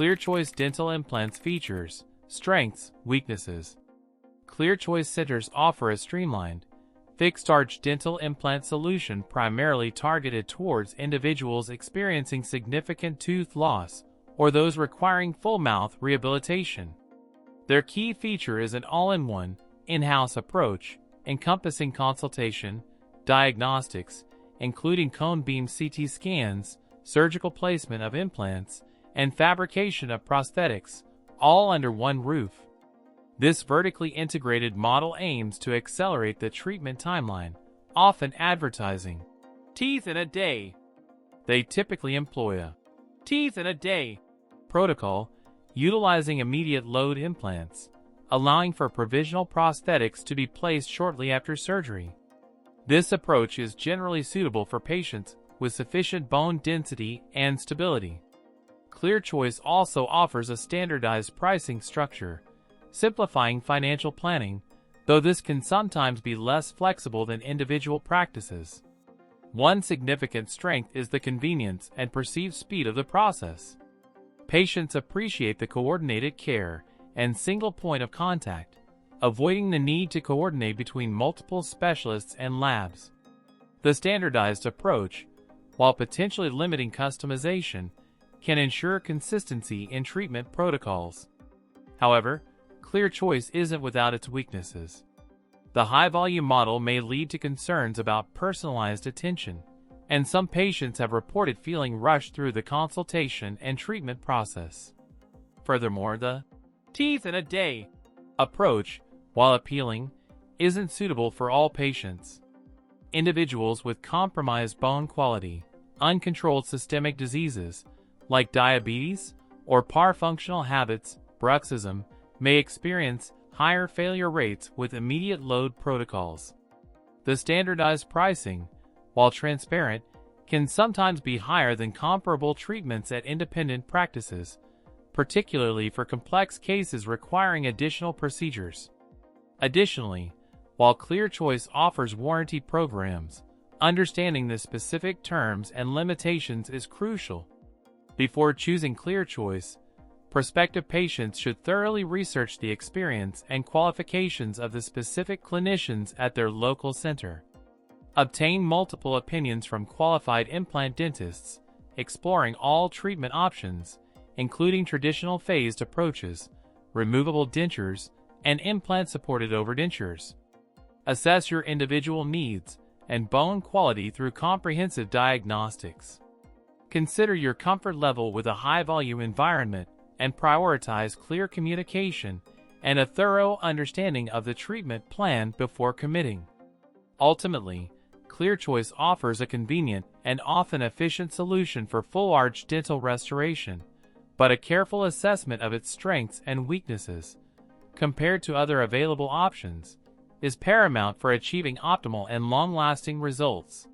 ClearChoice Dental Implants features, strengths, weaknesses. ClearChoice centers offer a streamlined, fixed-arch dental implant solution primarily targeted towards individuals experiencing significant tooth loss or those requiring full-mouth rehabilitation. Their key feature is an all-in-one, in-house approach, encompassing consultation, diagnostics, including cone beam CT scans, surgical placement of implants, and fabrication of prosthetics, all under one roof. This vertically integrated model aims to accelerate the treatment timeline, often advertising teeth in a day. They typically employ a teeth in a day protocol, utilizing immediate load implants, allowing for provisional prosthetics to be placed shortly after surgery. This approach is generally suitable for patients with sufficient bone density and stability. ClearChoice also offers a standardized pricing structure, simplifying financial planning, though this can sometimes be less flexible than individual practices. One significant strength is the convenience and perceived speed of the process. Patients appreciate the coordinated care and single point of contact, avoiding the need to coordinate between multiple specialists and labs. The standardized approach, while potentially limiting customization, can ensure consistency in treatment protocols. However, ClearChoice isn't without its weaknesses. The high-volume model may lead to concerns about personalized attention, and some patients have reported feeling rushed through the consultation and treatment process. Furthermore, the teeth in a day approach, while appealing, isn't suitable for all patients. Individuals with compromised bone quality, uncontrolled systemic diseases like diabetes or poor functional habits, bruxism, may experience higher failure rates with immediate load protocols. The standardized pricing, while transparent, can sometimes be higher than comparable treatments at independent practices, particularly for complex cases requiring additional procedures. Additionally, while ClearChoice offers warranty programs, understanding the specific terms and limitations is crucial. Before choosing ClearChoice, prospective patients should thoroughly research the experience and qualifications of the specific clinicians at their local center. Obtain multiple opinions from qualified implant dentists, exploring all treatment options, including traditional phased approaches, removable dentures, and implant-supported overdentures. Assess your individual needs and bone quality through comprehensive diagnostics. Consider your comfort level with a high-volume environment and prioritize clear communication and a thorough understanding of the treatment plan before committing. Ultimately, ClearChoice offers a convenient and often efficient solution for full-arch dental restoration, but a careful assessment of its strengths and weaknesses, compared to other available options, is paramount for achieving optimal and long-lasting results.